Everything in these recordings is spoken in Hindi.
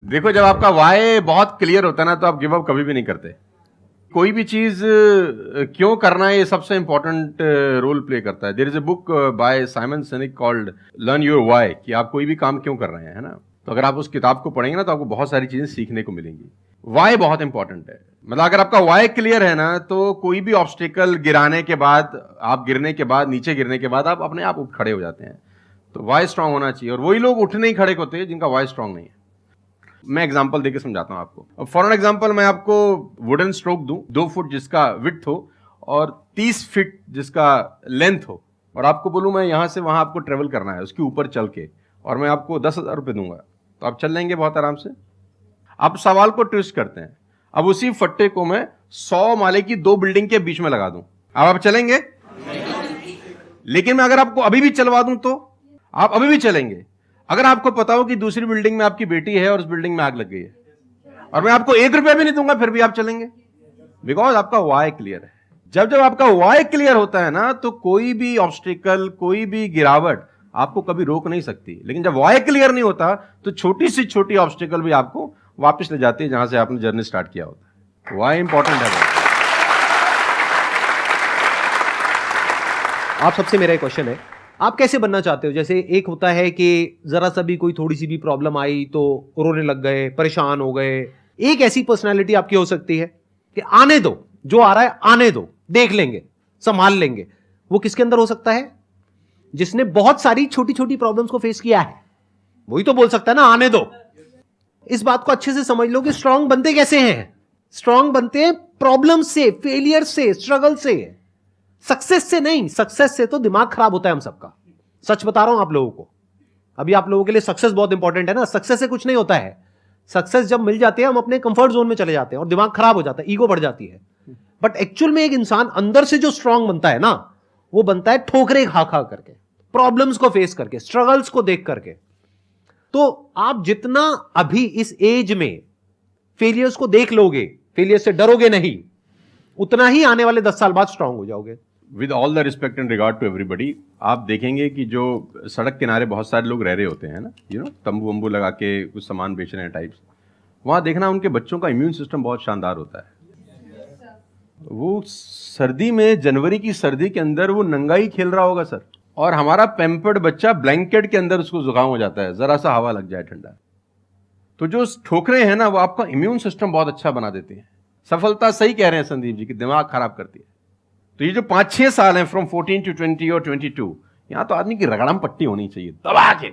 देखो, जब आपका वाई बहुत क्लियर होता है ना, तो आप गिव अप कभी भी नहीं करते। कोई भी चीज क्यों करना है, ये सबसे इंपॉर्टेंट रोल प्ले करता है। There is a book by Simon Sinek called learn your why, कि आप कोई भी काम क्यों कर रहे हैं, है ना। तो अगर आप उस किताब को पढ़ेंगे ना, तो आपको बहुत सारी चीजें सीखने को मिलेंगी। वाई बहुत इंपॉर्टेंट है। मतलब अगर आपका वाई क्लियर है ना, तो कोई भी ऑब्स्टिकल गिराने के बाद, आप गिरने के बाद, नीचे गिरने के बाद आप अपने आप उठ खड़े हो जाते हैं। तो वाई स्ट्रांग होना चाहिए, और वही लोग उठने ही खड़े होते हैं जिनका वाई स्ट्रांग नहीं है। मैं एग्जांपल देके समझाता हूं आपको। फॉर एन एग्जांपल, मैं आपको वुडन स्ट्रोक दूं, 2 फुट जिसका विड्थ हो और 30 फीट जिसका लेंथ हो, और आपको बोलूं मैं यहां से वहां आपको ट्रेवल करना है उसके ऊपर चल के, और मैं आपको 10,000 रुपए दूंगा, तो आप चल लेंगे बहुत आराम से। आप सवाल को ट्विस्ट करते हैं। अब उसी फट्टे को मैं 100 माले की 2 बिल्डिंग के बीच में लगा दूं, अब आप चलेंगे? लेकिन मैं अगर आपको अभी भी चलवा दूं तो आप अभी भी चलेंगे। अगर आपको पता हो कि दूसरी बिल्डिंग में आपकी बेटी है और उस बिल्डिंग में आग लग गई है, और मैं आपको 1 रुपया भी नहीं दूंगा, फिर भी आप चलेंगे, बिकॉज आपका वाई क्लियर है। जब जब आपका वाई क्लियर होता है ना, तो कोई भी ऑब्स्टिकल, कोई भी गिरावट आपको कभी रोक नहीं सकती। लेकिन जब वाई क्लियर नहीं होता, तो छोटी सी छोटी ऑब्स्टिकल भी आपको वापस ले जाती है जहां से आपने जर्नी स्टार्ट किया होता है। वाई इंपॉर्टेंट है। आप सबसे मेरा एक क्वेश्चन है, आप कैसे बनना चाहते हो? जैसे एक होता है कि जरा सा भी कोई थोड़ी सी भी प्रॉब्लम आई तो रोने लग गए, परेशान हो गए। एक ऐसी पर्सनालिटी आपकी हो सकती है कि आने दो, जो आ रहा है आने दो, देख लेंगे, संभाल लेंगे। वो किसके अंदर हो सकता है? जिसने बहुत सारी छोटी छोटी प्रॉब्लम्स को फेस किया है, वही तो बोल सकता है ना आने दो। इस बात को अच्छे से समझ लो कि स्ट्रांग बनते कैसे हैं। स्ट्रांग बनते हैं प्रॉब्लम से, फेलियर से, स्ट्रगल से, सक्सेस से नहीं। सक्सेस से तो दिमाग खराब होता है हम सबका, सच बता रहा हूं आप लोगों को। अभी आप लोगों के लिए सक्सेस बहुत इंपॉर्टेंट है ना। सक्सेस से कुछ नहीं होता है। सक्सेस जब मिल जाते हैं, हम अपने कंफर्ट जोन में चले जाते हैं और दिमाग खराब हो जाता है, ईगो बढ़ जाती है। बट एक्चुअल में एक इंसान अंदर से जो स्ट्रांग बनता है ना, वो बनता है ठोकरे खा खा करके, प्रॉब्लम्स को फेस करके, स्ट्रगल्स को देख करके। तो आप जितना अभी इस एज में फेलियर्स को देख लोगे, फेलियर से डरोगे नहीं, उतना ही आने वाले 10 साल बाद स्ट्रांग हो जाओगे। With all the respect and regard to everybody, आप देखेंगे कि जो सड़क किनारे बहुत सारे लोग रह रहे होते हैं ना, तंबू वंबू लगा के कुछ सामान बेच रहे हैं टाइप्स, वहां देखना उनके बच्चों का इम्यून सिस्टम बहुत शानदार होता है। वो सर्दी में, जनवरी की सर्दी के अंदर वो नंगा ही खेल रहा होगा सर, और हमारा पैम्पर्ड बच्चा ब्लैंकेट के अंदर उसको जुकाम हो जाता है जरा सा हवा लग जाए ठंडा। तो जो ठोकरे हैं ना, वो आपका इम्यून सिस्टम बहुत अच्छा बना देते हैं। सफलता, सही कह रहे हैं संदीप जी, कि दिमाग खराब करती है। तो ये जो 5-6 साल हैं, फ्रॉम 14 to 20 और 22, यहां तो आदमी की रगड़म पट्टी होनी चाहिए दबा के।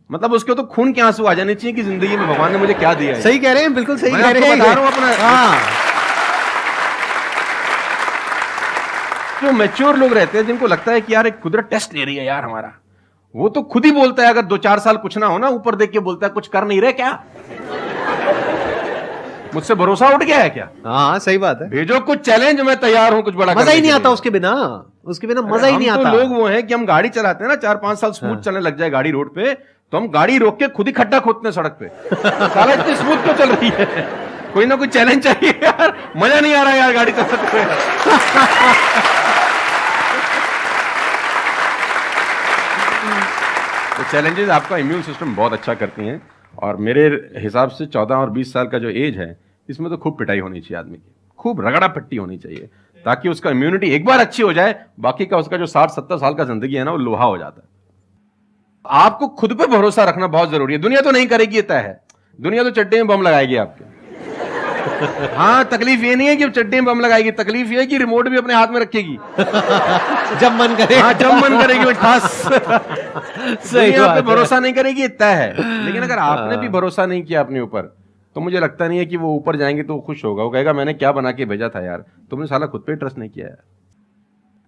मतलब उसके तो खून के आंसू आ जाने चाहिए कि जिंदगी में भगवान ने मुझे क्या दिया है। सही कह रहे हैं, बिल्कुल सही कह रहे हैं। बता रहा हूं अपना। हाँ, जो मैच्योर लोग रहते हैं, जिनको लगता है कि यार एक कुदरत टेस्ट ले रही है यार हमारा, वो तो खुद ही बोलता है, अगर 2-4 साल कुछ ना हो ना, ऊपर देख के बोलता है कुछ कर नहीं रहे क्या, मुझसे भरोसा उठ गया है क्या? हाँ सही बात है। भेजो कुछ चैलेंज, मैं तैयार हूं कुछ बड़ा। मजा ही नहीं आता उसके बिना, उसके बिना मजा ही नहीं आता। लोग वो हैं कि हम गाड़ी चलाते हैं ना, 4-5 साल स्मूथ चलने लग जाए गाड़ी रोड पे, तो हम गाड़ी रोक के खुद ही खड्डा खोदते हैं सड़क पे। साला इतनी स्मूथ क्यों चल रही है? कोई ना कोई चैलेंज चाहिए यार, मजा नहीं आ रहा यार गाड़ी चलाते हुए। तो चैलेंजेस आपका इम्यून सिस्टम बहुत अच्छा करती हैं, और मेरे हिसाब से 14 और 20 साल का जो एज है, इसमें तो खूब पिटाई होनी चाहिए आदमी की, खूब रगड़ा पट्टी होनी चाहिए, ताकि उसका इम्यूनिटी एक बार अच्छी हो जाए, बाकी का उसका जो 60-70 साल का जिंदगी है ना, वो लोहा हो जाता है। आपको खुद पे भरोसा रखना बहुत जरूरी है। दुनिया तो नहीं करेगी, ये तय है। दुनिया तो चड्डे में बम लगाएगी आपके। हाँ, तकलीफ ये नहीं है कि चड्डे में बम लगाएगी, तकलीफ ये है कि रिमोट भी अपने हाथ में रखेगी जब मन करे। हाँ, जब मन करेगी वो खास। दुनिया पे भरोसा नहीं करेगी, ये तय है। लेकिन अगर आपने भी भरोसा नहीं किया अपने ऊपर, तो मुझे लगता नहीं है कि वो ऊपर जाएंगे तो वो खुश होगा। वो कहेगा मैंने क्या बना के भेजा था यार, तुमने साला खुद पे ट्रस्ट नहीं किया यार।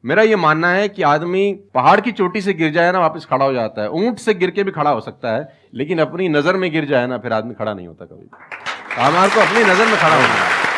मेरा ये मानना है कि आदमी पहाड़ की चोटी से गिर जाए ना, वापस खड़ा हो जाता है। ऊंट से गिर के भी खड़ा हो सकता है, लेकिन अपनी नजर में गिर जाए ना, फिर आदमी खड़ा नहीं होता कभी। हमारे को अपनी नजर में खड़ा होना है।